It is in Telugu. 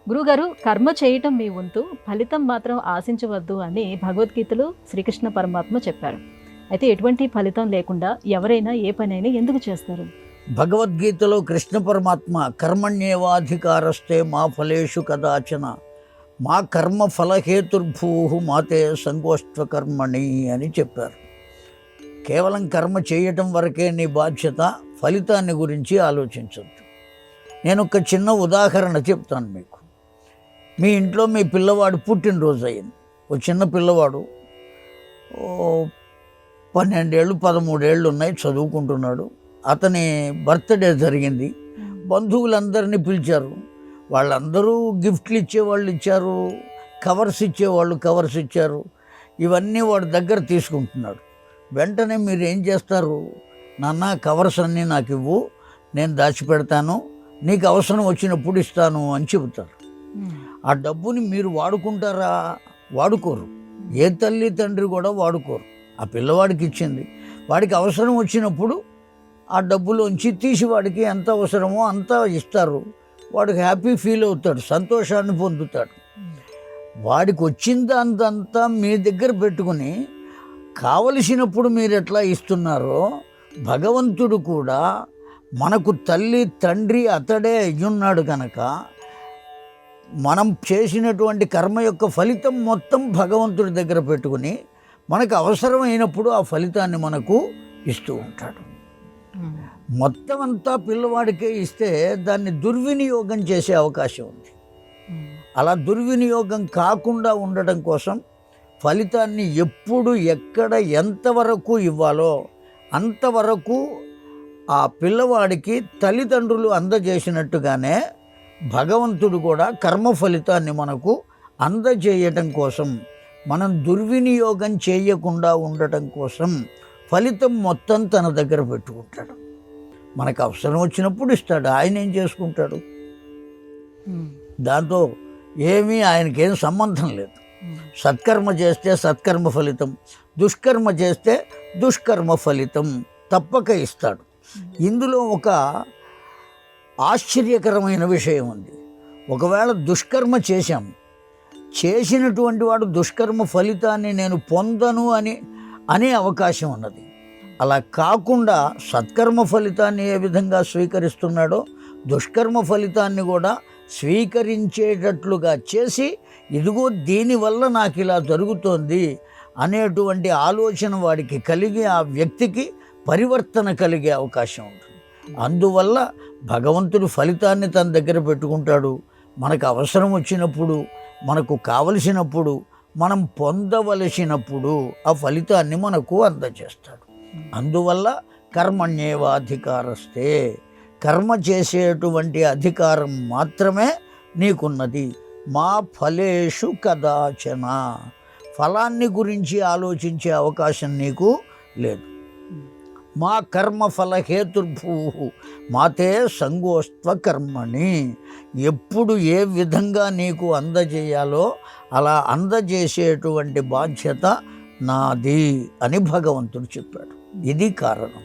గురుగారు, కర్మ చేయటం మీ వంతు, ఫలితం మాత్రం ఆశించవద్దు అని భగవద్గీతలో శ్రీకృష్ణ పరమాత్మ చెప్పారు. అయితే ఎటువంటి ఫలితం లేకుండా ఎవరైనా ఏ పనైనా ఎందుకు చేస్తారు? భగవద్గీతలో కృష్ణ పరమాత్మ కర్మణ్యేవాధికారస్తే మా ఫలేషు కదాచన మా కర్మ ఫలహేతుర్భూ మాతే సంగోష్ఠ కర్మణి అని చెప్పారు. కేవలం కర్మ చేయటం వరకే నీ బాధ్యత, ఫలితాన్ని గురించి ఆలోచించద్దు. నేను ఒక చిన్న ఉదాహరణ చెప్తాను మీకు. మీ ఇంట్లో మీ పిల్లవాడు పుట్టినరోజు అయింది. ఒక చిన్న పిల్లవాడు 12 ఏళ్ళు 13 ఏళ్ళు ఉన్నాయి, చదువుకుంటున్నాడు. అతని బర్త్డే జరిగింది. బంధువులందరినీ పిలిచారు. వాళ్ళందరూ గిఫ్ట్లు ఇచ్చేవాళ్ళు ఇచ్చారు, కవర్స్ ఇచ్చేవాళ్ళు కవర్స్ ఇచ్చారు. ఇవన్నీ వాడి దగ్గర తీసుకుంటున్నాడు. వెంటనే మీరు ఏం చేస్తారు? నాన్న, కవర్స్ అన్నీ నాకు ఇవ్వు, నేను దాచిపెడతాను, నీకు అవసరం వచ్చినప్పుడు ఇస్తాను అని చెబుతారు. ఆ డబ్బుని మీరు వాడుకుంటారా? వాడుకోరు. ఏ తల్లి తండ్రి కూడా వాడుకోరు. ఆ పిల్లవాడికి ఇచ్చింది, వాడికి అవసరం వచ్చినప్పుడు ఆ డబ్బులోంచి తీసి వాడికి ఎంత అవసరమో అంత ఇస్తారు. వాడికి హ్యాపీ ఫీల్ అవుతాడు, సంతోషాన్ని పొందుతాడు. వాడికి వచ్చిందంతా మీ దగ్గర పెట్టుకుని కావలసినప్పుడు మీరు ఎట్లా ఇస్తున్నారో, భగవంతుడు కూడా మనకు తల్లి తండ్రి అతడే అయ్యున్నాడు కనుక మనం చేసినటువంటి కర్మ యొక్క ఫలితం మొత్తం భగవంతుడి దగ్గర పెట్టుకుని మనకు అవసరమైనప్పుడు ఆ ఫలితాన్ని మనకు ఇస్తూ ఉంటాడు. మొత్తం అంతా పిల్లవాడికే ఇస్తే దాన్ని దుర్వినియోగం చేసే అవకాశం ఉంది. అలా దుర్వినియోగం కాకుండా ఉండటం కోసం ఫలితాన్ని ఎప్పుడు ఎక్కడ ఎంతవరకు ఇవ్వాలో అంతవరకు ఆ పిల్లవాడికి తల్లిదండ్రులు అందజేసినట్టుగానే భగవంతుడు కూడా కర్మ ఫలితాన్ని మనకు అందజేయటం కోసం, మనం దుర్వినియోగం చేయకుండా ఉండటం కోసం ఫలితం మొత్తం తన దగ్గర పెట్టుకుంటాడు. మనకు అవసరం వచ్చినప్పుడు ఇస్తాడు. ఆయన ఏం చేసుకుంటాడు? దాంతో ఏమీ ఆయనకేం సంబంధం లేదు. సత్కర్మ చేస్తే సత్కర్మ ఫలితం, దుష్కర్మ చేస్తే దుష్కర్మ ఫలితం తప్పక ఇస్తాడు. ఇందులో ఒక ఆశ్చర్యకరమైన విషయం ఉంది. ఒకవేళ దుష్కర్మ చేశాం, చేసినటువంటి వాడు దుష్కర్మ ఫలితాన్ని నేను పొందను అనే అవకాశం ఉన్నది. అలా కాకుండా సత్కర్మ ఫలితాన్ని ఏ విధంగా స్వీకరిస్తున్నాడో దుష్కర్మ ఫలితాన్ని కూడా స్వీకరించేటట్లుగా చేసి, ఇదిగో దీనివల్ల నాకు ఇలా జరుగుతోంది అనేటువంటి ఆలోచన వాడికి కలిగి ఆ వ్యక్తికి పరివర్తన కలిగే అవకాశం ఉంటుంది. అందువల్ల భగవంతుడు ఫలితాన్ని తన దగ్గర పెట్టుకుంటాడు. మనకు అవసరం వచ్చినప్పుడు, మనకు కావలసినప్పుడు, మనం పొందవలసినప్పుడు ఆ ఫలితాన్ని మనకు అందజేస్తాడు. అందువల్ల కర్మణ్యేవాధికారస్తే, కర్మ చేసేటువంటి అధికారం మాత్రమే నీకున్నది. మా ఫలేషు కదాచన, ఫలాన్ని గురించి ఆలోచించే అవకాశం నీకు లేదు. మా కర్మ ఫలహేతుర్భూ మాతే సంగోష్ఠ కర్మణి, ఎప్పుడు ఏ విధంగా నీకు అందజేయాలో అలా అందజేసేటువంటి బాధ్యత నాది అని భగవంతుడు చెప్పాడు. ఇది కారణం.